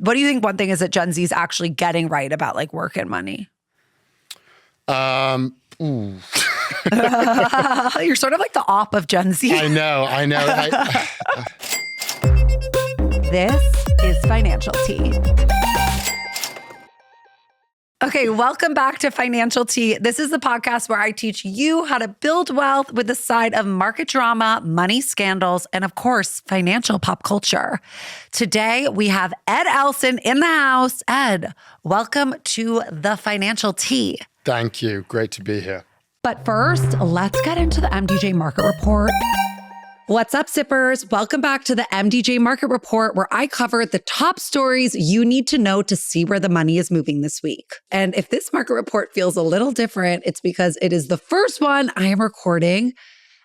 what do you think one thing is that Gen Z is actually getting right about like work and money? You're sort of like the op of Gen Z. I know. This is Financial Tea. Okay, welcome back to Financial Tea. This is the podcast where I teach you how to build wealth with a side of market drama, money scandals, and of course, financial pop culture. Today, we have Ed Elson in the house. Ed, welcome to the Financial Tea. Thank you. Great to be here. But first, let's get into the MDJ Market Report. What's up, Sippers? Welcome back to the MDJ Market Report, where I cover the top stories you need to know to see where the money is moving this week. And if this market report feels a little different, it's because it is the first one I am recording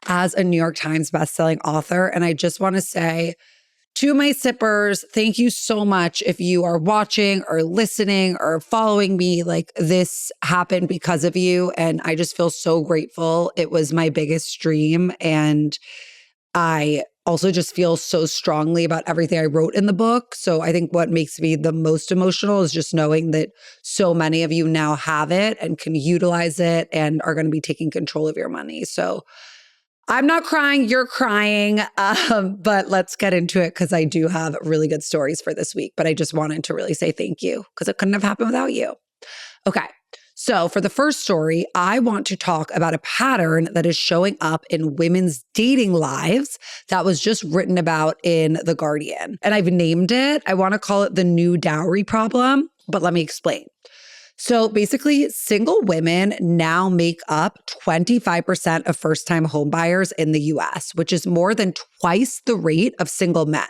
as a New York Times bestselling author. And I just want to say to my Sippers, thank you so much. If you are watching or listening or following me, like this happened because of you. And I just feel so grateful. It was my biggest dream. And I also just feel so strongly about everything I wrote in the book. So I think what makes me the most emotional is just knowing that so many of you now have it and can utilize it and are going to be taking control of your money. So I'm not crying, you're crying, but let's get into it because I do have really good stories for this week. But I just wanted to really say thank you because it couldn't have happened without you. Okay. So for the first story, I want to talk about a pattern that is showing up in women's dating lives that was just written about in The Guardian. And I've named it, I want to call it the new dowry problem, but let me explain. So basically, single women now make up 25% of first-time homebuyers in the US, which is more than twice the rate of single men.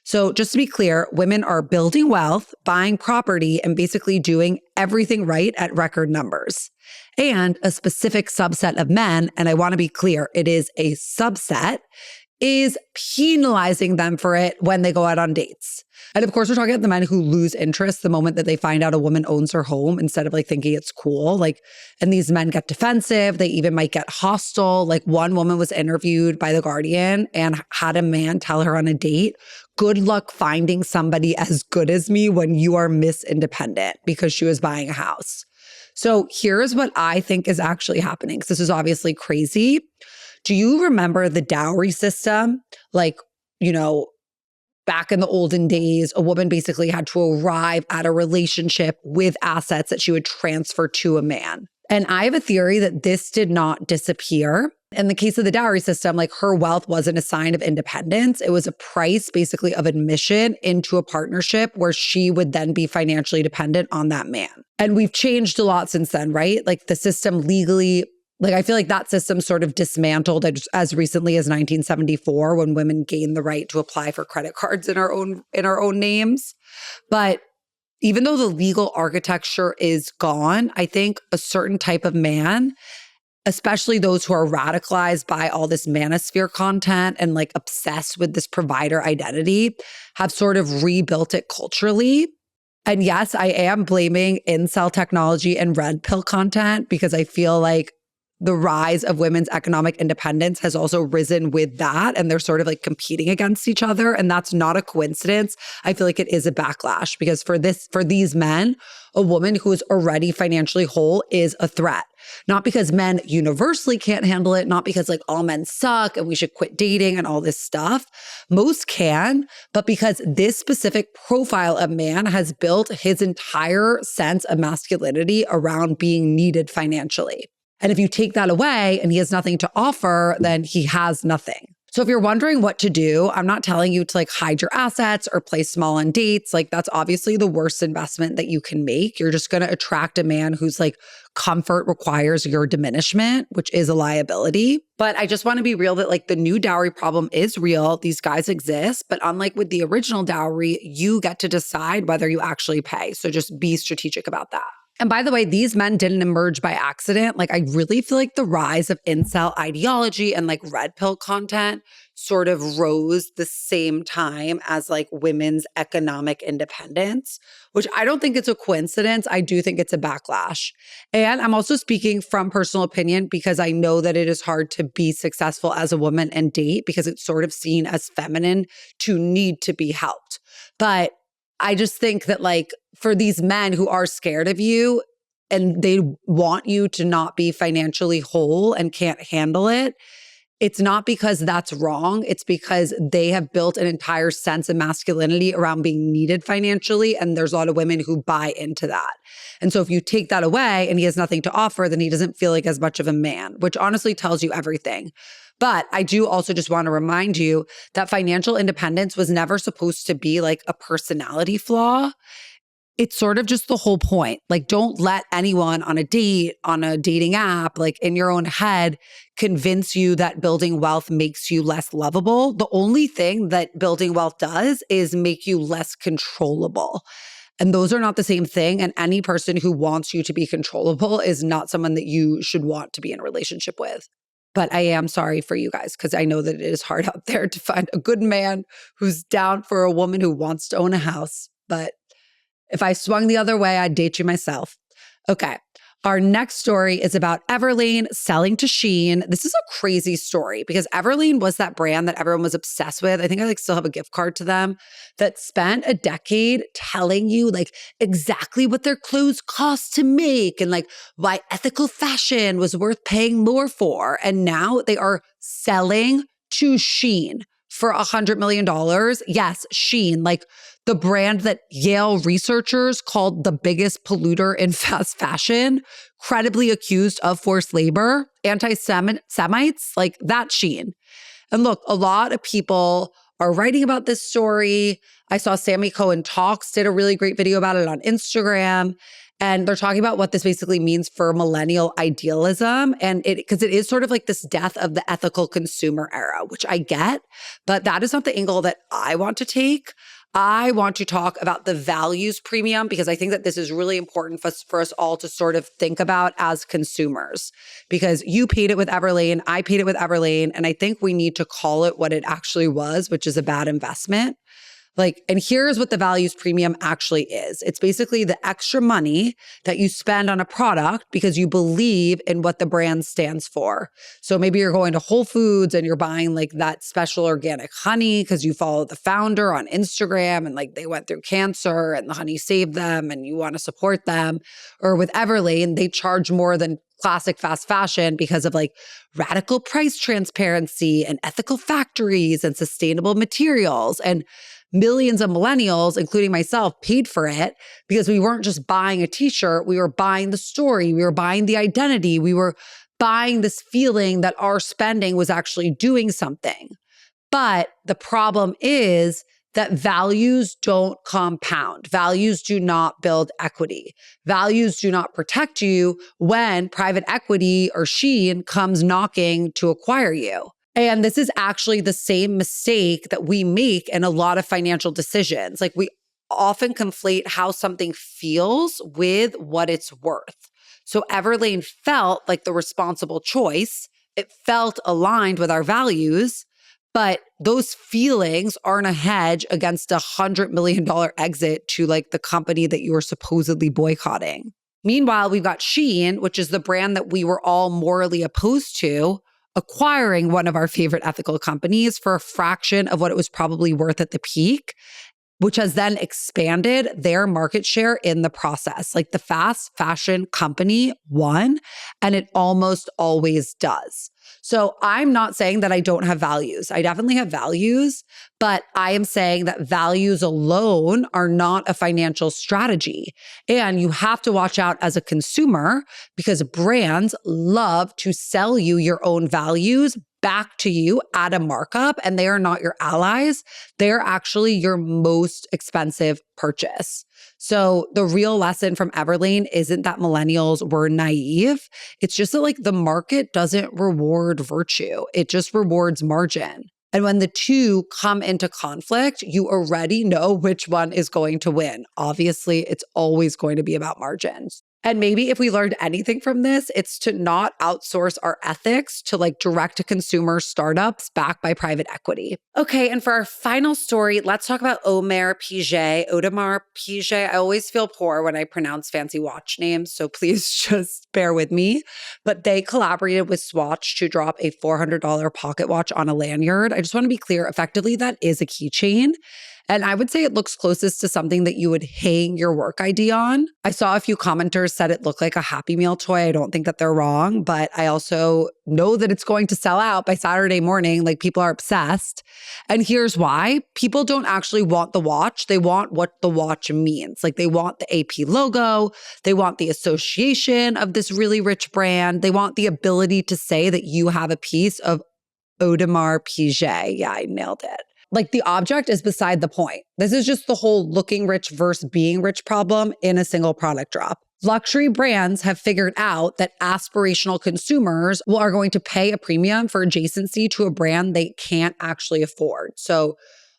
So just to be clear, women are building wealth, buying property, and basically doing everything right at record numbers. And a specific subset of men, and I want to be clear, it is a subset, is penalizing them for it when they go out on dates. And of course, we're talking about the men who lose interest the moment that they find out a woman owns her home instead of like thinking it's cool. And these men get defensive. They even might get hostile. Like one woman was interviewed by The Guardian and had a man tell her on a date, "Good luck finding somebody as good as me when you are Miss Independent," because she was buying a house. So here's what I think is actually happening, because this is obviously crazy. Do you remember the dowry system? Back in the olden days, a woman basically had to arrive at a relationship with assets that she would transfer to a man. And I have a theory that this did not disappear. In the case of the dowry system, like her wealth wasn't a sign of independence. It was a price basically of admission into a partnership where she would then be financially dependent on that man. And we've changed a lot since then, right? Like the system legally, I feel like that system sort of dismantled as recently as 1974 when women gained the right to apply for credit cards in our own names. But even though the legal architecture is gone, I think a certain type of man, especially those who are radicalized by all this manosphere content and like obsessed with this provider identity, have sort of rebuilt it culturally. And yes, I am blaming incel technology and red pill content because I feel like the rise of women's economic independence has also risen with that. And they're sort of like competing against each other. And that's not a coincidence. I feel like it is a backlash because for these men, a woman who is already financially whole is a threat. Not because men universally can't handle it, not because like all men suck and we should quit dating and all this stuff. Most can, but because this specific profile of man has built his entire sense of masculinity around being needed financially. And if you take that away and he has nothing to offer, then he has nothing. So if you're wondering what to do, I'm not telling you to like hide your assets or play small on dates. Like that's obviously the worst investment that you can make. You're just going to attract a man whose like comfort requires your diminishment, which is a liability. But I just want to be real that like the new dowry problem is real. These guys exist. But unlike with the original dowry, you get to decide whether you actually pay. So just be strategic about that. And by the way, these men didn't emerge by accident. Like I really feel like the rise of incel ideology and like red pill content sort of rose the same time as like women's economic independence, which I don't think it's a coincidence. I do think it's a backlash. And I'm also speaking from personal opinion because I know that it is hard to be successful as a woman and date because it's sort of seen as feminine to need to be helped. But I just think that like for these men who are scared of you and they want you to not be financially whole and can't handle it, it's not because that's wrong. It's because they have built an entire sense of masculinity around being needed financially. And there's a lot of women who buy into that. And so if you take that away and he has nothing to offer, then he doesn't feel like as much of a man, which honestly tells you everything. But I do also just want to remind you that financial independence was never supposed to be like a personality flaw. It's sort of just the whole point. Like, don't let anyone on a date, on a dating app, like in your own head, convince you that building wealth makes you less lovable. The only thing that building wealth does is make you less controllable. And those are not the same thing. And any person who wants you to be controllable is not someone that you should want to be in a relationship with. But I am sorry for you guys because I know that it is hard out there to find a good man who's down for a woman who wants to own a house. But if I swung the other way, I'd date you myself. Okay. Our next story is about Everlane selling to Shein. This is a crazy story because Everlane was that brand that everyone was obsessed with. I think I like still have a gift card to them that spent a decade telling you like exactly what their clothes cost to make and like why ethical fashion was worth paying more for. And now they are selling to Shein for $100 million. Yes, Shein, like the brand that Yale researchers called the biggest polluter in fast fashion, credibly accused of forced labor, anti-Semites, like that Shein. And look, a lot of people are writing about this story. I saw Sammy Cohen Talks did a really great video about it on Instagram. And they're talking about what this basically means for millennial idealism. And because it is sort of like this death of the ethical consumer era, which I get, but that is not the angle that I want to take. I want to talk about the values premium because I think that this is really important for us all to sort of think about as consumers. Because you paid it with Everlane, I paid it with Everlane, and I think we need to call it what it actually was, which is a bad investment. Like, and here's what the values premium actually is. It's basically the extra money that you spend on a product because you believe in what the brand stands for. So maybe you're going to Whole Foods and you're buying like that special organic honey because you follow the founder on Instagram and like they went through cancer and the honey saved them and you want to support them. Or with Everlane, they charge more than classic fast fashion because of like radical price transparency and ethical factories and sustainable materials. And millions of millennials, including myself, paid for it because we weren't just buying a t-shirt. We were buying the story. We were buying the identity. We were buying this feeling that our spending was actually doing something. But the problem is that values don't compound. Values do not build equity. Values do not protect you when private equity or Shein comes knocking to acquire you. And this is actually the same mistake that we make in a lot of financial decisions. Like we often conflate how something feels with what it's worth. So Everlane felt like the responsible choice. It felt aligned with our values, but those feelings aren't a hedge against $100 million exit to like the company that you were supposedly boycotting. Meanwhile, we've got Shein, which is the brand that we were all morally opposed to, acquiring one of our favorite ethical companies for a fraction of what it was probably worth at the peak, which has then expanded their market share in the process. Like the fast fashion company won, and it almost always does. So I'm not saying that I don't have values. I definitely have values, but I am saying that values alone are not a financial strategy. And you have to watch out as a consumer because brands love to sell you your own values back to you at a markup, and they are not your allies. They're actually your most expensive purchase. So the real lesson from Everlane isn't that millennials were naive. It's just that like the market doesn't reward virtue. It just rewards margin. And when the two come into conflict, you already know which one is going to win. Obviously, it's always going to be about margins. And maybe if we learned anything from this, it's to not outsource our ethics to like direct-to-consumer startups backed by private equity. Okay, and for our final story, let's talk about Audemars Piguet. I always feel poor when I pronounce fancy watch names, so please just bear with me. But they collaborated with Swatch to drop a $400 pocket watch on a lanyard. I just want to be clear, effectively, that is a keychain. And I would say it looks closest to something that you would hang your work ID on. I saw a few commenters said it looked like a Happy Meal toy. I don't think that they're wrong, but I also know that it's going to sell out by Saturday morning. Like, people are obsessed. And here's why. People don't actually want the watch. They want what the watch means. Like, they want the AP logo. They want the association of this really rich brand. They want the ability to say that you have a piece of Audemars Piguet. Yeah, I nailed it. Like, the object is beside the point. This is just the whole looking rich versus being rich problem in a single product drop. Luxury brands have figured out that aspirational consumers are going to pay a premium for adjacency to a brand they can't actually afford. So,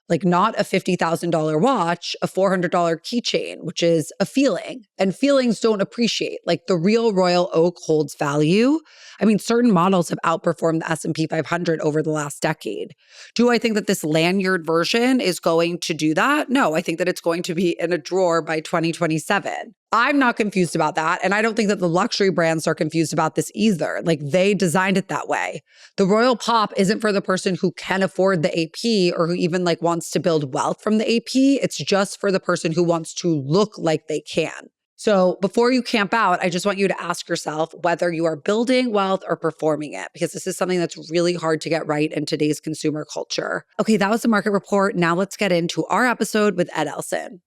like, not a $50,000 watch, a $400 keychain, which is a feeling. And feelings don't appreciate. Like, the real Royal Oak holds value. I mean, certain models have outperformed the S&P 500 over the last decade. Do I think that this lanyard version is going to do that? No, I think that it's going to be in a drawer by 2027. I'm not confused about that. And I don't think that the luxury brands are confused about this either. Like, they designed it that way. The Royal Pop isn't for the person who can afford the AP or who even like wants to build wealth from the AP. It's just for the person who wants to look like they can. So before you camp out, I just want you to ask yourself whether you are building wealth or performing it, because this is something that's really hard to get right in today's consumer culture. Okay, that was the market report. Now let's get into our episode with Ed Elson.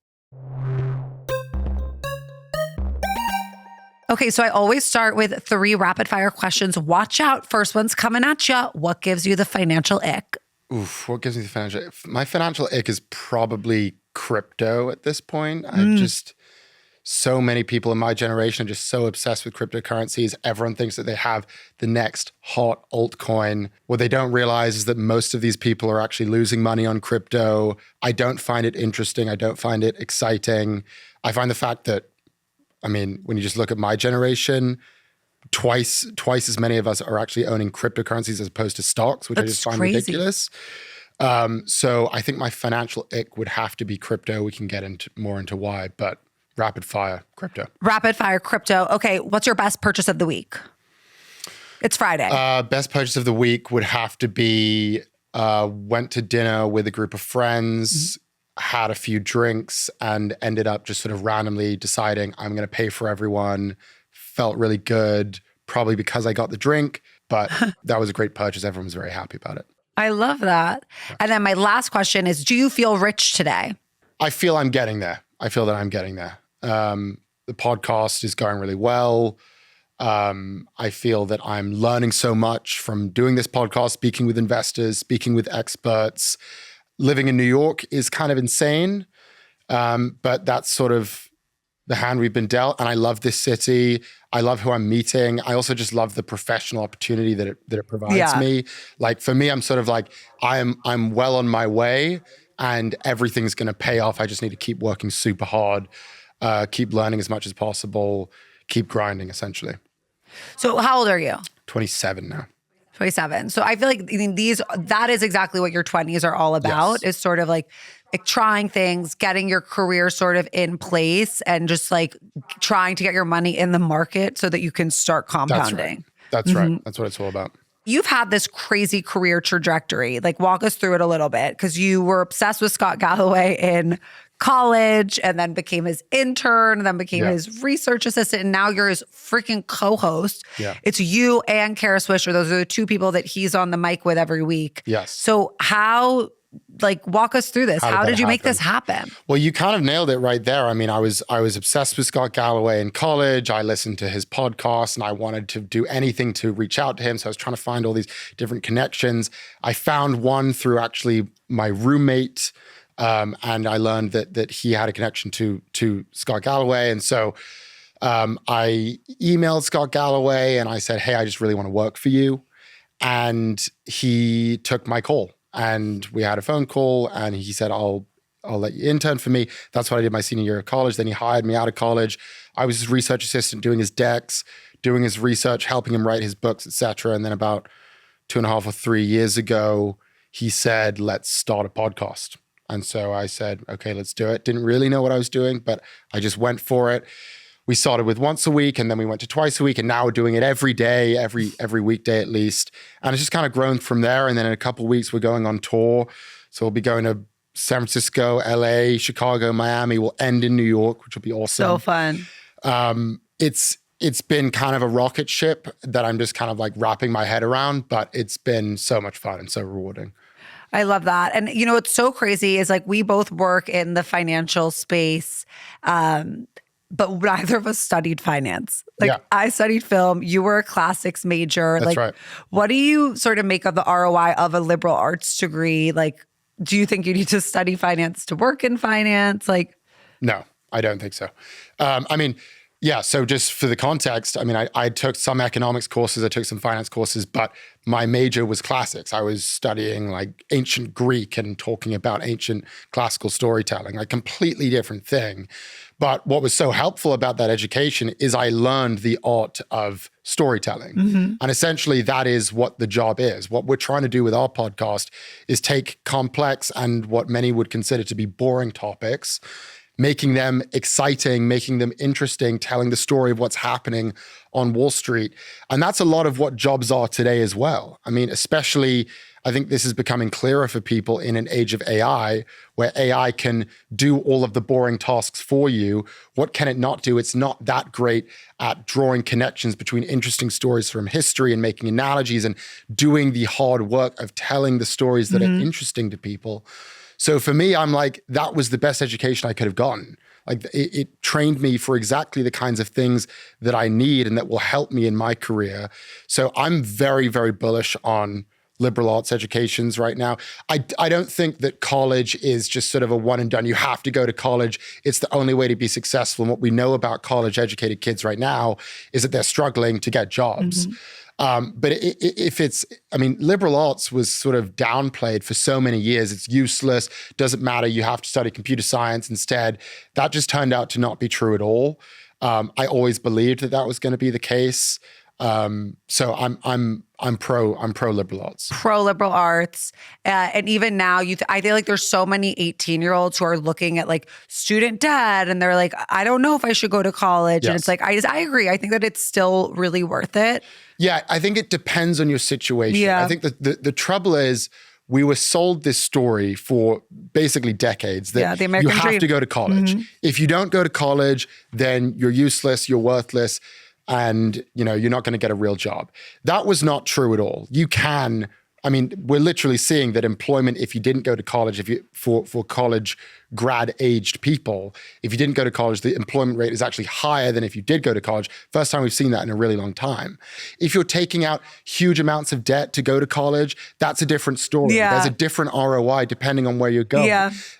Okay, so I always start with 3 rapid fire questions. Watch out. First one's coming at you. What gives you the financial ick? Oof, what gives me the financial? My financial ick is probably crypto at this point. So many people in my generation are just so obsessed with cryptocurrencies. Everyone thinks that they have the next hot altcoin. What they don't realize is that most of these people are actually losing money on crypto. I don't find it interesting. I don't find it exciting. I find the fact that, I mean, when you just look at my generation, twice as many of us are actually owning cryptocurrencies as opposed to stocks, which I just find ridiculous. So I think my financial ick would have to be crypto. We can get more into why, but rapid fire crypto. Rapid fire crypto. Okay, what's your best purchase of the week? It's Friday. Best purchase of the week would have to be went to dinner with a group of friends, had a few drinks, and ended up just sort of randomly deciding I'm going to pay for everyone. Felt really good, probably because I got the drink, but that was a great purchase. Everyone was very happy about it. I love that. And then my last question is, do you feel rich today? I feel I'm getting there. I feel that I'm getting there. The podcast is going really well. I feel that I'm learning so much from doing this podcast, speaking with investors, speaking with experts. Living in New York is kind of insane, but that's sort of the hand we've been dealt. And I love this city. I love who I'm meeting. I also just love the professional opportunity that it provides me. Like, for me, I'm sort of like, I'm well on my way and everything's going to pay off. I just need to keep working super hard, keep learning as much as possible, keep grinding, essentially. So how old are you? 27 now. 27. So I feel like that is exactly what your 20s are all about, is sort of like trying things, getting your career sort of in place, and just like trying to get your money in the market so that you can start compounding. That's right. That's what it's all about. You've had this crazy career trajectory. Like, walk us through it a little bit, because you were obsessed with Scott Galloway in college and then became his intern and then became his research assistant. And now you're his freaking co-host. Yeah. It's you and Kara Swisher. Those are the 2 people that he's on the mic with every week. Yes. So walk us through this. How did you make this happen? Well, you kind of nailed it right there. I mean, I was obsessed with Scott Galloway in college. I listened to his podcast and I wanted to do anything to reach out to him. So I was trying to find all these different connections. I found one through actually my roommate, and I learned that he had a connection to Scott Galloway. And so I emailed Scott Galloway and I said, hey, I just really want to work for you. And he took my call. And we had a phone call and he said, I'll let you intern for me. That's what I did my senior year of college. Then he hired me out of college. I was his research assistant, doing his decks, doing his research, helping him write his books, etc. And then about 2.5 or 3 years ago, he said, let's start a podcast. And so I said, okay, let's do it. Didn't really know what I was doing, but I just went for it. We started with once a week and then we went to twice a week, and now we're doing it every day, every weekday at least. And it's just kind of grown from there. And then in a couple of weeks, we're going on tour. So we'll be going to San Francisco, LA, Chicago, Miami, will end in New York, which will be awesome. So fun. It's been kind of a rocket ship that I'm just kind of like wrapping my head around, but it's been so much fun and so rewarding. I love that. And you know, what's so crazy is like we both work in the financial space, but neither of us studied finance. Like I studied film, you were a classics major. That's right. What do you sort of make of the ROI of a liberal arts degree? Like, do you think you need to study finance to work in finance? Like, no, I don't think so. I mean, yeah, so just for the context, I mean, I took some economics courses, I took some finance courses, but my major was classics. I was studying like ancient Greek and talking about ancient classical storytelling, like completely different thing. But what was so helpful about that education is I learned the art of storytelling. And essentially that is what the job is. What we're trying to do with our podcast is take complex and what many would consider to be boring topics, making them exciting, making them interesting, telling the story of what's happening on Wall Street. And that's a lot of what jobs are today as well. I mean, especially, I think this is becoming clearer for people in an age of AI, where AI can do all of the boring tasks for you. What can it not do? It's not that great at drawing connections between interesting stories from history and making analogies and doing the hard work of telling the stories that are interesting to people. So for me, I'm like, that was the best education I could have gotten. Like it trained me for exactly the kinds of things that I need and that will help me in my career. So I'm very, very bullish on liberal arts educations right now. I don't think that college is just sort of a one and done. You have to go to college. It's the only way to be successful. And what we know about college educated kids right now is that they're struggling to get jobs. But I mean, liberal arts was sort of downplayed for so many years. It's useless, doesn't matter. You have to study computer science instead. That just turned out to not be true at all. I always believed that was going to be the case. So I'm pro liberal arts. Pro liberal arts. And even now, I feel like there's so many 18-year-olds who are looking at like student debt and they're like, I don't know if I should go to college. And it's like, I agree. I think that it's still really worth it. Yeah, I think it depends on your situation. I think the trouble is we were sold this story for basically decades that the American you have dream. to go to college. If you don't go to college, then you're useless, you're worthless, and you're not going to get a real job. That was not true at all. You can, I mean, we're literally seeing that employment, if you didn't go to college, for college grad aged people, if you didn't go to college, the employment rate is actually higher than if you did go to college. First time we've seen that in a really long time. If you're taking out huge amounts of debt to go to college, that's a different story. There's a different ROI depending on where you're going.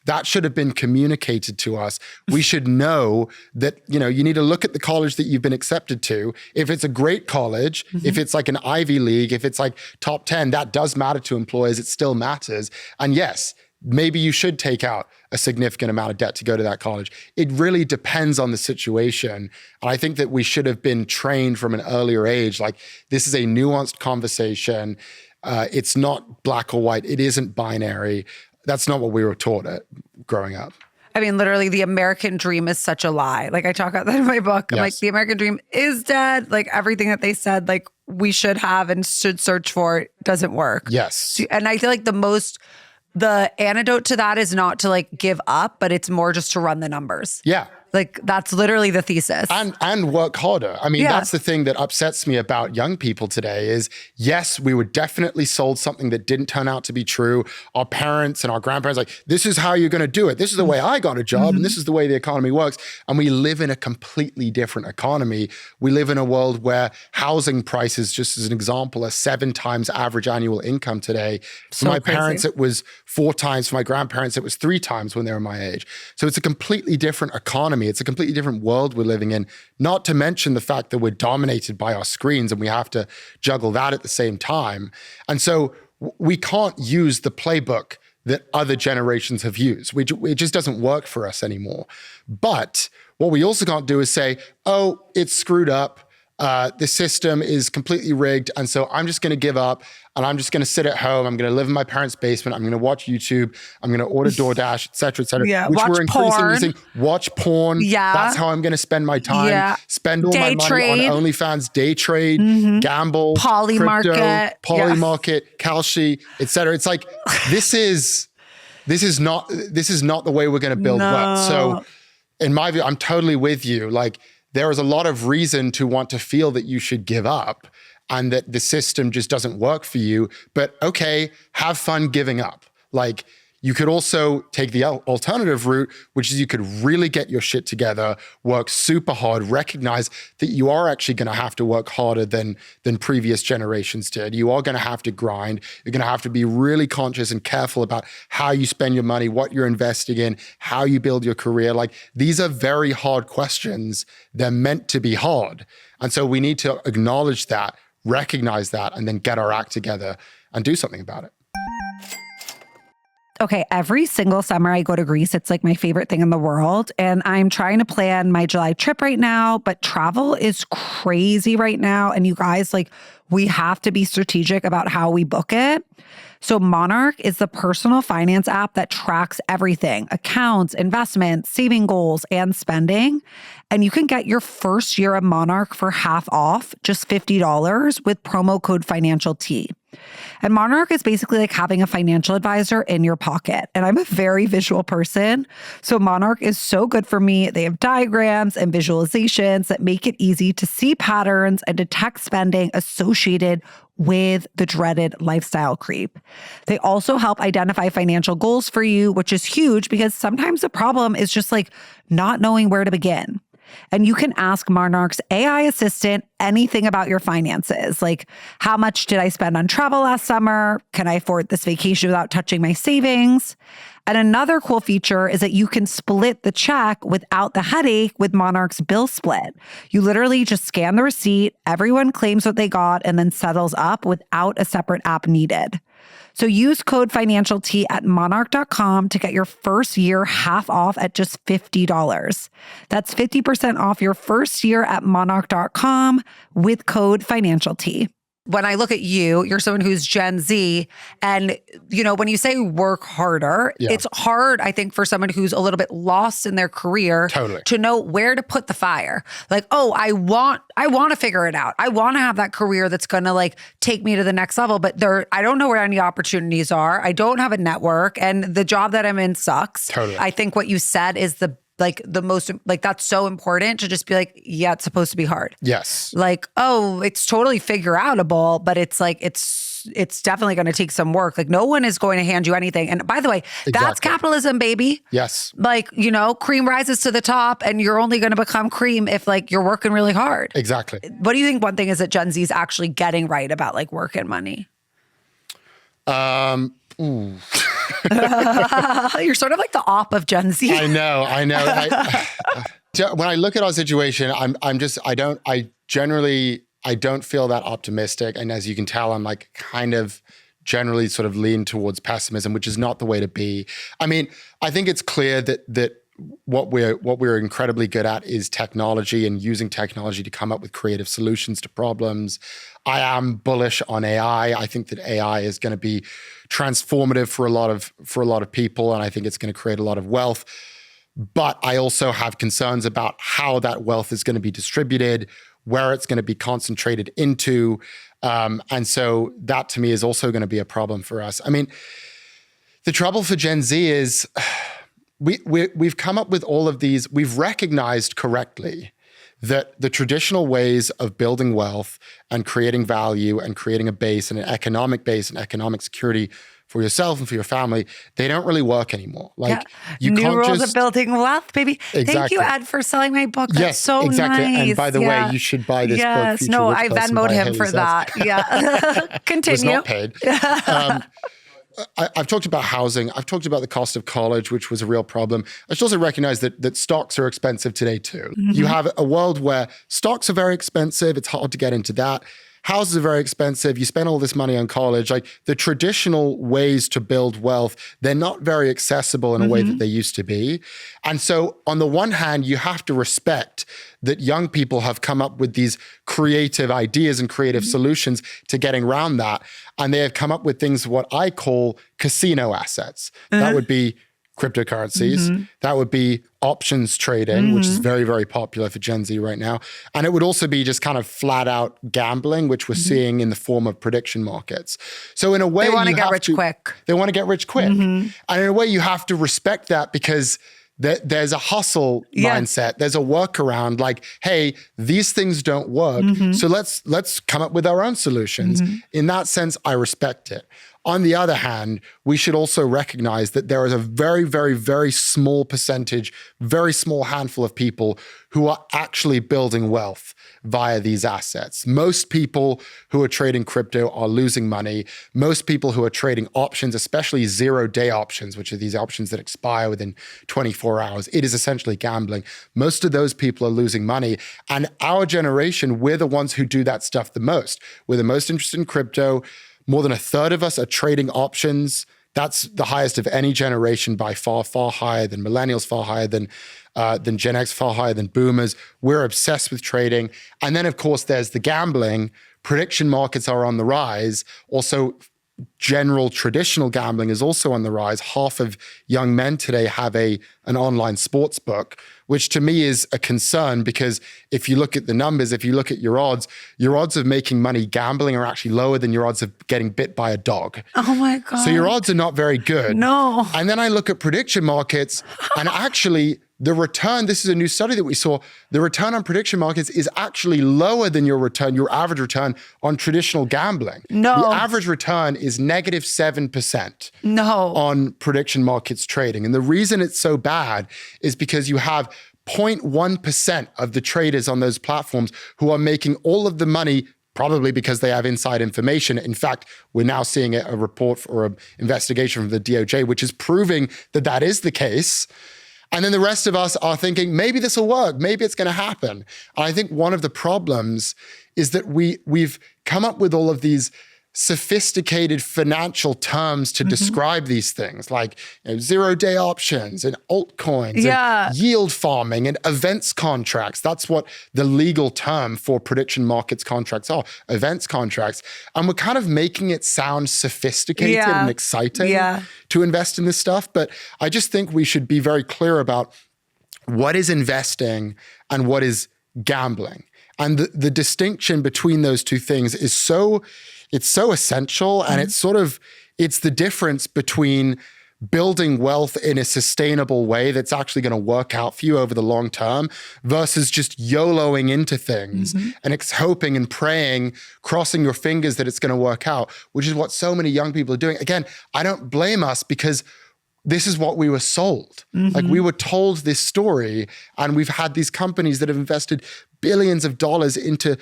That should have been communicated to us. We should know that, you need to look at the college that you've been accepted to. If it's a great college, if it's like an Ivy League, if it's like top 10, that does matter to employers. It still matters. And yes, maybe you should take out a significant amount of debt to go to that college. It really depends on the situation. And I think that we should have been trained from an earlier age. Like, this is a nuanced conversation. It's not black or white. It isn't binary. That's not what we were taught growing up. I mean, literally, the American dream is such a lie. Like, I talk about that in my book. I'm like, the American dream is dead. Like, everything that they said, like, we should have and should search for doesn't work. Yes. And I feel like the antidote to that is not to like give up, but it's more just to run the numbers. Yeah. Like, that's literally the thesis. And work harder. I mean, that's the thing that upsets me about young people today is, yes, we were definitely sold something that didn't turn out to be true. Our parents and our grandparents, like, this is how you're going to do it. This is the way I got a job and this is the way the economy works. And we live in a completely different economy. We live in a world where housing prices, just as an example, are 7 times average annual income today. For my parents, it was 4 times. For my grandparents, it was 3 times when they were my age. So it's a completely different economy. It's a completely different world we're living in, not to mention the fact that we're dominated by our screens and we have to juggle that at the same time. And so we can't use the playbook that other generations have used. It just doesn't work for us anymore. But what we also can't do is say, oh, it's screwed up. The system is completely rigged. And so I'm just going to give up and I'm just going to sit at home. I'm going to live in my parents' basement. I'm going to watch YouTube. I'm going to order DoorDash, et cetera, et cetera. Yeah, which watch we're increasingly porn. using. Watch porn. Yeah. That's how I'm going to spend my time. Yeah. Spend all Day my money trade. on OnlyFans, day trade, gamble, Polymarket. crypto, Polymarket, Kalshi, et cetera. It's like, this is this is not the way we're going to build wealth. So in my view, I'm totally with you. Like, there is a lot of reason to want to feel that you should give up and that the system just doesn't work for you. But okay, have fun giving up. Like, you could also take the alternative route, which is you could really get your shit together, work super hard, recognize that you are actually going to have to work harder than previous generations did. You are going to have to grind. You're going to have to be really conscious and careful about how you spend your money, what you're investing in, how you build your career. Like, these are very hard questions. They're meant to be hard. And so we need to acknowledge that, recognize that, and then get our act together and do something about it. Okay, every single summer I go to Greece. It's like my favorite thing in the world. And I'm trying to plan my July trip right now, but travel is crazy right now. And you guys, like, we have to be strategic about how we book it. So Monarch is the personal finance app that tracks everything: accounts, investments, saving goals, and spending. And you can get your first year of Monarch for half off, just $50 with promo code FinancialT. And Monarch is basically like having a financial advisor in your pocket. And I'm a very visual person, so Monarch is so good for me. They have diagrams and visualizations that make it easy to see patterns and detect spending associated with the dreaded lifestyle creep. They also help identify financial goals for you, which is huge because sometimes the problem is just like not knowing where to begin. And you can ask Monarch's AI assistant anything about your finances, like, how much did I spend on travel last summer? Can I afford this vacation without touching my savings? And another cool feature is that you can split the check without the headache with Monarch's bill split. You literally just scan the receipt, everyone claims what they got, and then settles up without a separate app needed. So use code FinancialT at monarch.com to get your first year half off at just $50. That's 50% off your first year at monarch.com with code FinancialT. When I look at you, you're someone who's Gen Z. And, you know, when you say work harder, it's hard, I think, for someone who's a little bit lost in their career to know where to put the fire. Like, oh, I want to figure it out. I want to have that career that's going to like take me to the next level. But I don't know where any opportunities are. I don't have a network. And the job that I'm in sucks. I think what you said is the most, like, that's so important to just be like, yeah, it's supposed to be hard. Yes. Like, oh, it's totally figure outable, but it's like, it's definitely going to take some work. Like, no one is going to hand you anything. And by the way, that's capitalism, baby. Yes. Like, you know, cream rises to the top and you're only going to become cream if like you're working really hard. Exactly. What do you think one thing is that Gen Z is actually getting right about like work and money? You're sort of like the op of Gen Z. I know. When I look at our situation, I don't feel that optimistic. And as you can tell, I'm like kind of generally sort of lean towards pessimism, which is not the way to be. I mean, I think it's clear that what we're incredibly good at is technology and using technology to come up with creative solutions to problems. I am bullish on AI. I think that AI is going to be transformative for a lot of people, and I think it's going to create a lot of wealth. But I also have concerns about how that wealth is going to be distributed, where it's going to be concentrated into. And so that to me is also going to be a problem for us. I mean, the trouble for Gen Z is we've come up with all of these, we've recognized correctly that the traditional ways of building wealth and creating value and creating a base and an economic base and economic security for yourself and for your family, they don't really work anymore. Like, you New can't rules of building wealth, baby. Exactly. Thank you, Ed, for selling my book. That's so exactly. nice. And by the way, you should buy this book. Future No, Rich I Person Venmoed by him Haley for Sales. that. Yeah. Continue. Was not paid. I've talked about housing. I've talked about the cost of college, which was a real problem. I should also recognize that stocks are expensive today too. Mm-hmm. You have a world where stocks are very expensive. It's hard to get into that. Houses are very expensive. You spend all this money on college. Like, the traditional ways to build wealth, they're not very accessible in a way that they used to be. And so on the one hand, you have to respect that young people have come up with these creative ideas and creative solutions to getting around that. And they have come up with things, what I call casino assets. That would be cryptocurrencies. That would be options trading, which is very, very popular for Gen Z right now. And it would also be just kind of flat out gambling, which we're seeing in the form of prediction markets. So in a way, they want to get rich quick. They want to get rich quick. And in a way, you have to respect that because there's a hustle mindset. There's a workaround like, hey, these things don't work. So let's come up with our own solutions. In that sense, I respect it. On the other hand, we should also recognize that there is a very, very, very small percentage, very small handful of people who are actually building wealth via these assets. Most people who are trading crypto are losing money. Most people who are trading options, especially zero-day options, which are these options that expire within 24 hours, it is essentially gambling. Most of those people are losing money. And our generation, we're the ones who do that stuff the most. We're the most interested in crypto. More than a third of us are trading options. That's the highest of any generation by far, far higher than millennials, far higher than Gen X, far higher than boomers. We're obsessed with trading. And then, of course, there's the gambling. Prediction markets are on the rise. Also, general traditional gambling is also on the rise. Half of young men today have an online sports book, which to me is a concern because if you look at the numbers, if you look at your odds of making money gambling are actually lower than your odds of getting bit by a dog. Oh my God. So your odds are not very good. No. And then I look at prediction markets and actually the return, this is a new study that we saw, the return on prediction markets is actually lower than your average return on traditional gambling. No. The average return is negative 7% on prediction markets trading. And the reason it's so bad is because you have 0.1% of the traders on those platforms who are making all of the money probably because they have inside information. In fact, we're now seeing a report or an investigation from the DOJ, which is proving that that is the case. And then the rest of us are thinking, maybe this will work. Maybe it's going to happen. And I think one of the problems is that we've come up with all of these sophisticated financial terms to describe these things, like zero-day options and altcoins and yield farming and events contracts. That's what the legal term for prediction markets contracts are, events contracts. And we're kind of making it sound sophisticated and exciting to invest in this stuff. But I just think we should be very clear about what is investing and what is gambling. And the distinction between those two things is so essential. And it's the difference between building wealth in a sustainable way that's actually going to work out for you over the long term versus just YOLOing into things and hoping and praying, crossing your fingers that it's going to work out, which is what so many young people are doing. Again, I don't blame us because this is what we were sold. Like we were told this story and we've had these companies that have invested billions of dollars into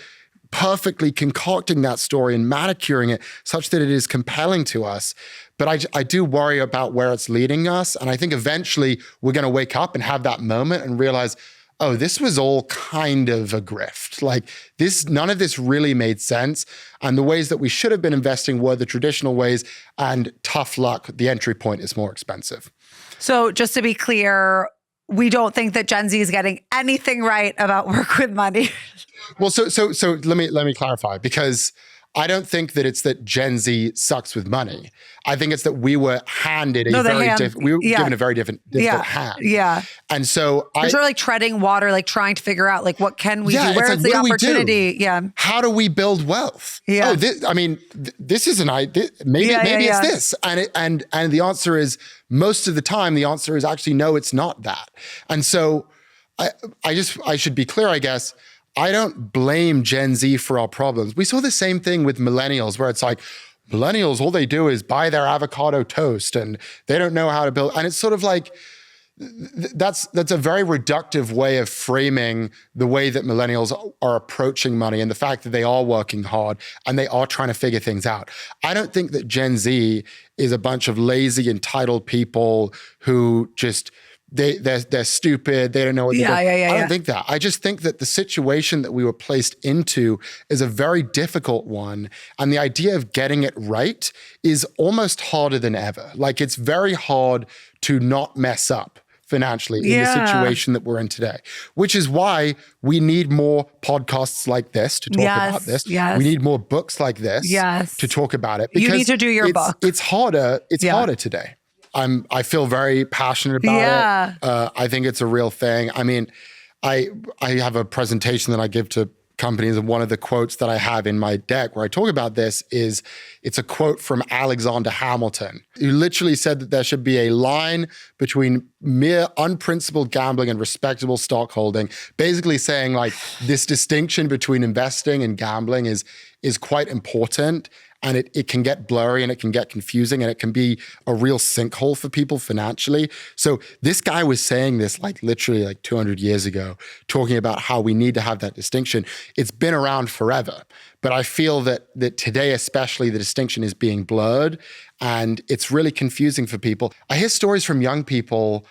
perfectly concocting that story and manicuring it such that it is compelling to us. But I do worry about where it's leading us. And I think eventually we're going to wake up and have that moment and realize, oh, this was all kind of a grift. Like none of this really made sense. And the ways that we should have been investing were the traditional ways, and tough luck, the entry point is more expensive. So just to be clear, we don't think that Gen Z is getting anything right about work with money. Well, so let me clarify, because I don't think that it's that Gen Z sucks with money. I think it's that we were handed given a very difficult hand. Yeah. And so we're sort of like treading water, like trying to figure out like what can we do? Where is the opportunity? Yeah. How do we build wealth? Yeah. Oh, this is an idea. Maybe it's this. And the answer is, most of the time, the answer is actually no, it's not that. And so I should be clear, I guess. I don't blame Gen Z for our problems. We saw the same thing with millennials, where it's like, millennials, all they do is buy their avocado toast and they don't know how to build. And it's sort of like, that's a very reductive way of framing the way that millennials are approaching money and the fact that they are working hard and they are trying to figure things out. I don't think that Gen Z is a bunch of lazy, entitled people who just... They're stupid. They don't know what they're doing. I don't think that. I just think that the situation that we were placed into is a very difficult one. And the idea of getting it right is almost harder than ever. Like, it's very hard to not mess up financially in the situation that we're in today, which is why we need more podcasts like this to talk about this. We need more books like this to talk about it. Because you need to do your book. It's harder. It's harder today. I feel very passionate about it. I think it's a real thing. I mean, I have a presentation that I give to companies, and one of the quotes that I have in my deck where I talk about this is, it's a quote from Alexander Hamilton, who literally said that there should be a line between mere unprincipled gambling and respectable stockholding, basically saying like this distinction between investing and gambling is quite important. And it can get blurry and it can get confusing and it can be a real sinkhole for people financially. So this guy was saying this like literally like 200 years ago, talking about how we need to have that distinction. It's been around forever, but I feel that today especially the distinction is being blurred and it's really confusing for people. I hear stories from young people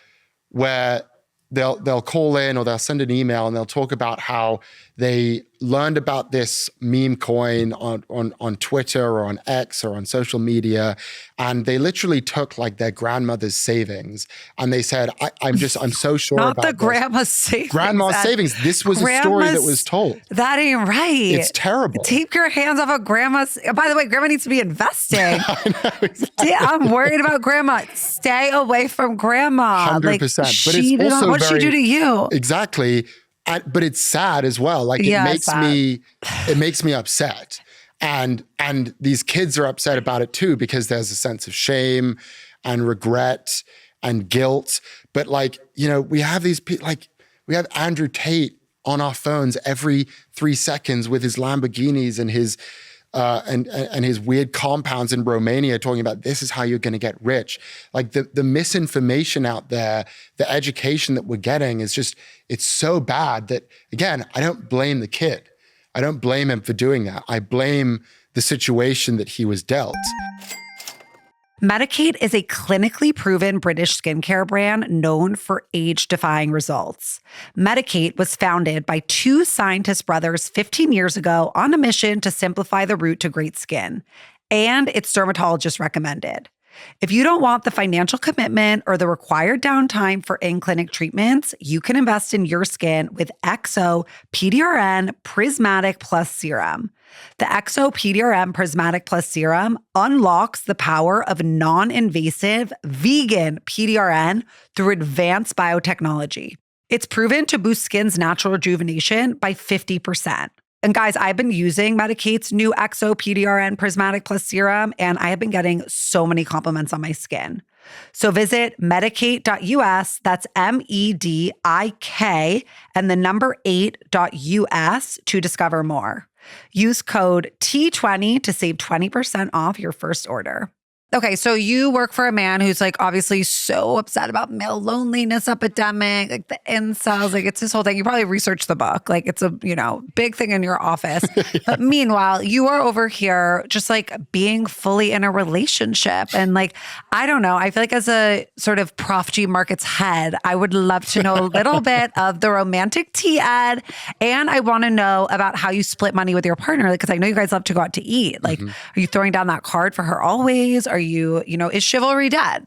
where they'll call in or they'll send an email and they'll talk about how they learned about this meme coin on Twitter or on X or on social media, and they literally took like their grandmother's savings and they said, I'm so sure Not about the this. grandma's savings. Grandma's savings. This was a story that was told. That ain't right. It's terrible. Keep your hands off of grandma's. By the way, grandma needs to be investing. I know, exactly. I'm worried about grandma. Stay away from grandma. 100%. Like, but it's also what'd she do to you? Exactly. But it's sad as well. Like it makes me upset. And these kids are upset about it too, because there's a sense of shame and regret and guilt. But like, you know, we have these people, like we have Andrew Tate on our phones every 3 seconds with his Lamborghinis and his and his weird compounds in Romania talking about this is how you're going to get rich. Like the misinformation out there, the education that we're getting is just, it's so bad that, again, I don't blame the kid. I don't blame him for doing that. I blame the situation that he was dealt. Medik8 is a clinically proven British skincare brand known for age-defying results. Medik8 was founded by two scientist brothers 15 years ago on a mission to simplify the route to great skin, and its dermatologist recommended. If you don't want the financial commitment or the required downtime for in-clinic treatments, you can invest in your skin with XO PDRN Prismatic Plus Serum. The XO PDRN Prismatic Plus Serum unlocks the power of non-invasive vegan PDRN through advanced biotechnology. It's proven to boost skin's natural rejuvenation by 50%. And guys, I've been using Medik8's new XO PDRN Prismatic Plus Serum, and I have been getting so many compliments on my skin. So visit medik8.us, that's MEDIK, and the number 8.us to discover more. Use code T20 to save 20% off your first order. Okay, so you work for a man who's like obviously so upset about male loneliness epidemic, like the incels, like it's this whole thing. You probably researched the book, like it's a, big thing in your office. Yeah. But meanwhile, you are over here just like being fully in a relationship. And like, I don't know, I feel like as a sort of Prof G Markets head, I would love to know a little bit of the romantic tea, Ed. And I want to know about how you split money with your partner, because I know you guys love to go out to eat. Like, Are you throwing down that card for her always? Are you, is chivalry dead?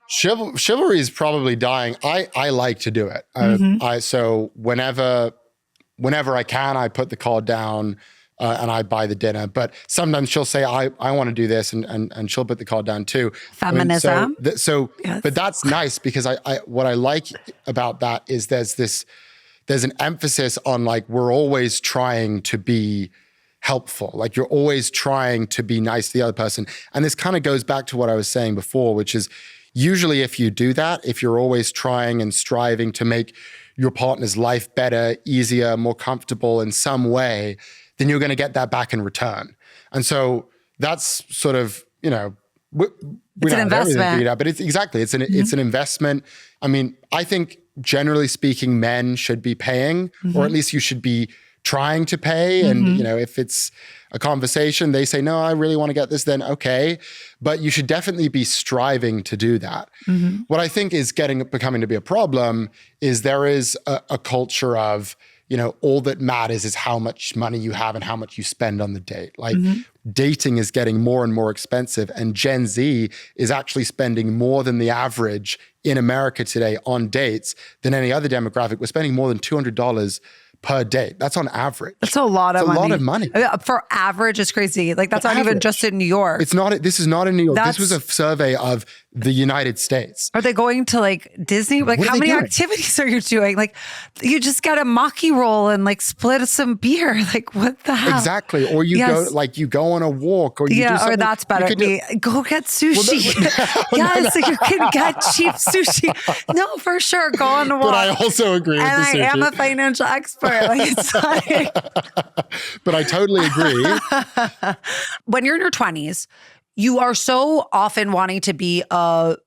Chivalry is probably dying. I like to do it. So whenever I can, I put the card down and I buy the dinner. But sometimes she'll say, I want to do this, and she'll put the card down too. Feminism. Yes. But that's nice, because I what I like about that is there's an emphasis on like, we're always trying to be helpful. Like you're always trying to be nice to the other person. And this kind of goes back to what I was saying before, which is usually if you do that, if you're always trying and striving to make your partner's life better, easier, more comfortable in some way, then you're going to get that back in return. And so that's sort of, we it's an investment. But it's an investment. I mean, I think generally speaking, men should be paying, or at least you should be trying to pay. And, if it's a conversation, they say, no, I really want to get this, then okay. But you should definitely be striving to do that. What I think is becoming to be a problem is there is a culture of, all that matters is how much money you have and how much you spend on the date. Like dating is getting more and more expensive, and Gen Z is actually spending more than the average in America today on dates than any other demographic. We're spending more than $200 per date. That's on average. That's a lot of money. It's a lot of money. For average, it's crazy. Like that's not even just in New York. This is not in New York. This was a survey of the United States. Are they going to like Disney? Like how many activities are you doing? Like you just got a maki roll and like split some beer. Like what the hell? Exactly. Or you go on a walk or you do something. Or that's better. Go get sushi. Yes, you can get cheap sushi. No, for sure. Go on a walk. But I also agree with the sushi. And I am a financial expert. Like it's like... But I totally agree. When you're in your 20s, you are so often wanting to be a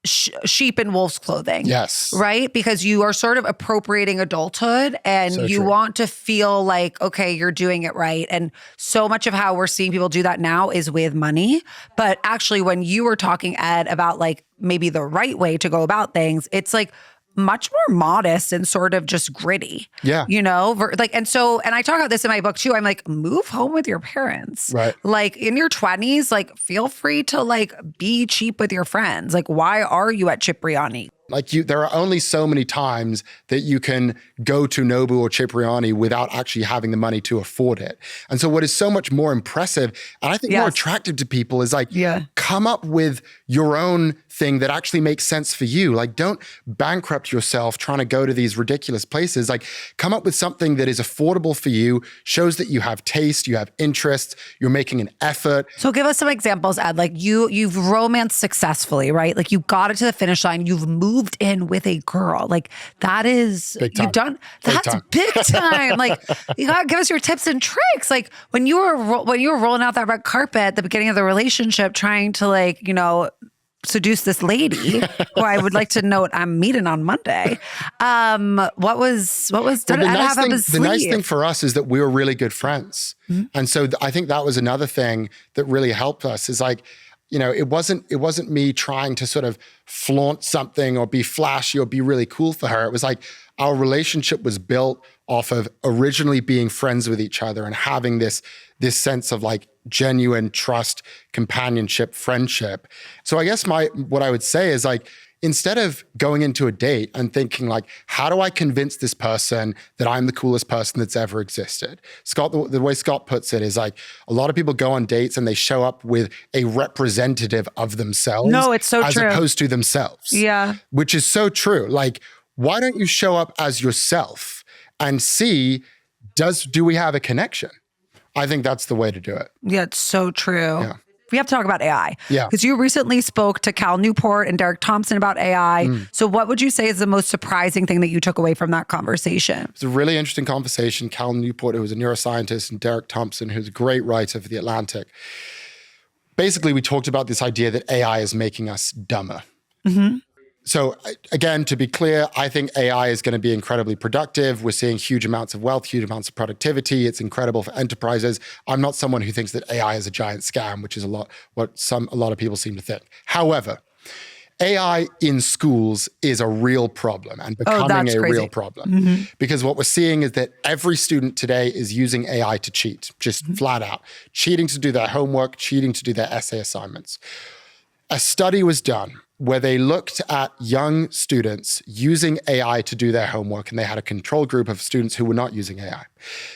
sheep in wolf's clothing. Yes. Right? Because you are sort of appropriating adulthood and you want to feel like, okay, you're doing it right. And so much of how we're seeing people do that now is with money. But actually, when you were talking, Ed, about like maybe the right way to go about things, it's like much more modest and sort of just gritty. Yeah. You know, like, and I talk about this in my book too. I'm like, move home with your parents. Right. Like in your 20s, like feel free to like be cheap with your friends. Like, why are you at Cipriani? Like there are only so many times that you can go to Nobu or Cipriani without actually having the money to afford it. And so what is so much more impressive and I think more attractive to people is like, come up with your own thing that actually makes sense for you. Like don't bankrupt yourself trying to go to these ridiculous places. Like come up with something that is affordable for you, shows that you have taste, you have interests, you're making an effort. So give us some examples, Ed. Like you've romanced successfully, right? Like you got it to the finish line. You've moved in with a girl. Like that is, you've done, that's big time. Like you gotta give us your tips and tricks. Like when you were rolling out that red carpet at the beginning of the relationship, trying to like, you know, seduce this lady who I would like to note I'm meeting on Monday. What was the nice thing for us is that we were really good friends. Mm-hmm. And so I think that was another thing that really helped us is like, you know, it wasn't me trying to sort of flaunt something or be flashy or be really cool for her. It was like our relationship was built off of originally being friends with each other and having this sense of like genuine trust, companionship, friendship. So I guess what I would say is like, instead of going into a date and thinking like, how do I convince this person that I'm the coolest person that's ever existed? Scott, the way Scott puts it is like, a lot of people go on dates and they show up with a representative of themselves. No, it's so true. As opposed to themselves. Yeah. Which is so true. Like, why don't you show up as yourself and see, do we have a connection? I think that's the way to do it. Yeah, it's so true. Yeah. We have to talk about AI. Yeah. Because you recently spoke to Cal Newport and Derek Thompson about AI. So what would you say is the most surprising thing that you took away from that conversation? It's a really interesting conversation. Cal Newport, who was a neuroscientist, and Derek Thompson, who's a great writer for The Atlantic. Basically, we talked about this idea that AI is making us dumber. Mm-hmm. So again, to be clear, I think AI is going to be incredibly productive. We're seeing huge amounts of wealth, huge amounts of productivity. It's incredible for enterprises. I'm not someone who thinks that AI is a giant scam, which is a lot of people seem to think. However, AI in schools is a real problem and becoming a real problem. Mm-hmm. Because what we're seeing is that every student today is using AI to cheat, just flat out. Cheating to do their homework, cheating to do their essay assignments. A study was done where they looked at young students using AI to do their homework, and they had a control group of students who were not using AI.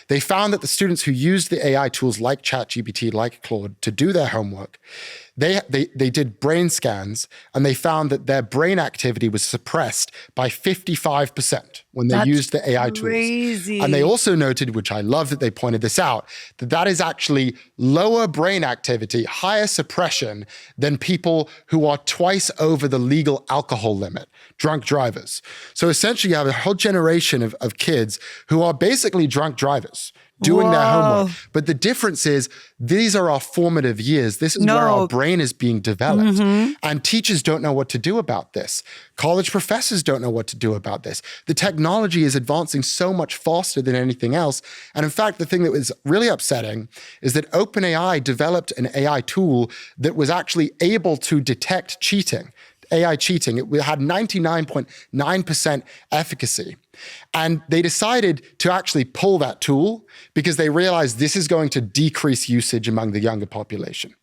They found that the students who used the AI tools like ChatGPT, like Claude, to do their homework, they did brain scans, and they found that their brain activity was suppressed by 55% when they used the AI tools. And they also noted, which I love that they pointed this out, that is actually lower brain activity, higher suppression than people who are twice over the legal alcohol limit, drunk drivers. So essentially you have a whole generation of kids who are basically drunk drivers doing their homework. But the difference is these are our formative years. This is where our brain is being developed. Mm-hmm. And teachers don't know what to do about this. College professors don't know what to do about this. The technology is advancing so much faster than anything else. And in fact, the thing that was really upsetting is that OpenAI developed an AI tool that was actually able to detect cheating. AI cheating. It had 99.9% efficacy. And they decided to actually pull that tool because they realized this is going to decrease usage among the younger population.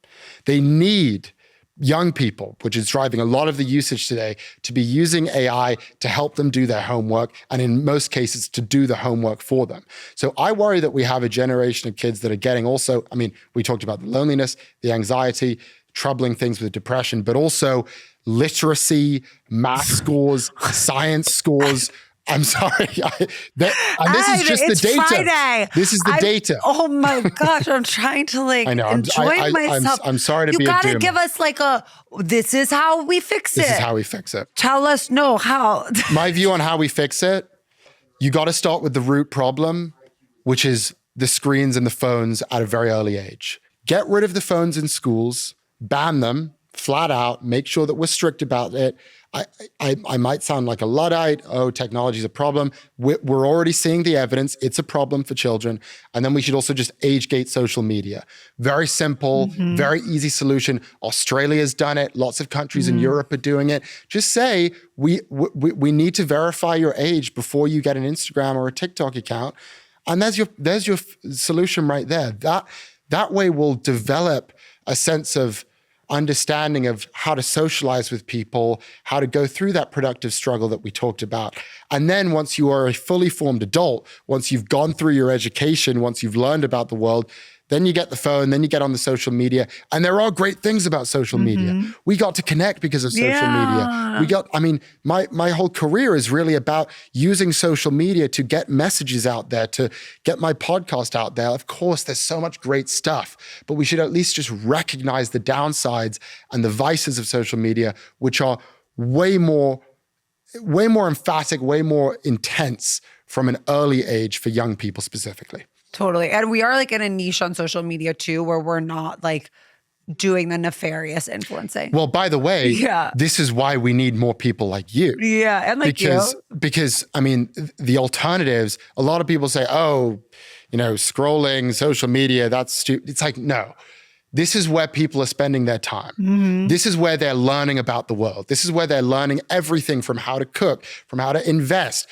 They need young people, which is driving a lot of the usage today, to be using AI to help them do their homework, and in most cases, to do the homework for them. So I worry that we have a generation of kids that are getting also, I mean, we talked about the loneliness, the anxiety, troubling things with depression, but also literacy, math scores, science scores. I'm sorry. And this is just the data. Friday. This is the data. Oh my gosh, I'm trying to I know. enjoy myself. I'm sorry to be a doomer. You gotta give us like this is how we fix it. This is how we fix it. Tell us how. My view on how we fix it, you got to start with the root problem, which is the screens and the phones at a very early age. Get rid of the phones in schools, ban them flat out, make sure that we're strict about it. I might sound like a Luddite. Oh, technology is a problem. We're already seeing the evidence. It's a problem for children. And then we should also just age gate social media. Very simple, very easy solution. Australia's done it. Lots of countries in Europe are doing it. Just say, we need to verify your age before you get an Instagram or a TikTok account. And there's your solution right there. That way we'll develop a sense of understanding of how to socialize with people, how to go through that productive struggle that we talked about. And then once you are a fully formed adult, once you've gone through your education, once you've learned about the world, then you get the phone, then you get on the social media. And there are great things about social media. We got to connect because of social media. My whole career is really about using social media to get messages out there, to get my podcast out there. Of course, there's so much great stuff, but we should at least just recognize the downsides and the vices of social media, which are way more emphatic, way more intense from an early age for young people specifically. Totally. And we are like in a niche on social media too, where we're not like doing the nefarious influencing. Well, by the way, this is why we need more people like you. Yeah. And like because I mean, the alternatives, a lot of people say, oh, scrolling, social media, that's stupid. It's like, no. This is where people are spending their time. This is where they're learning about the world. This is where they're learning everything from how to cook, from how to invest,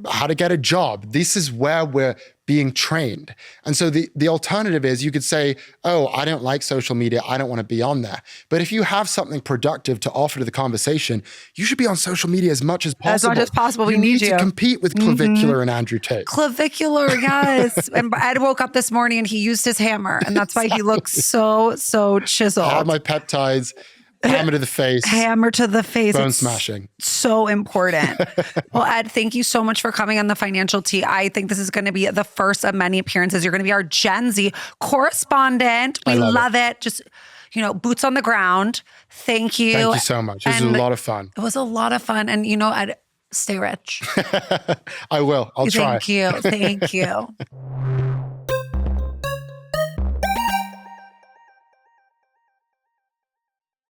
how to get a job. This is where we're being trained. And so the alternative is you could say, oh, I don't like social media. I don't want to be on there. But if you have something productive to offer to the conversation, you should be on social media as much as possible. As much as possible. We need to compete with Clavicular and Andrew Tate. Clavicular, yes. And Ed woke up this morning and he used his hammer. And that's why he looks so chiseled. I have my peptides. Hammer to the face. Hammer to the face. Bone smashing. So important. Well, Ed, thank you so much for coming on The Financial Tea. I think this is going to be the first of many appearances. You're going to be our Gen Z correspondent. We love it. Just, boots on the ground. Thank you. Thank you so much. This was a lot of fun. It was a lot of fun. And, Ed, stay rich. I will. I'll try. Thank you. Thank you.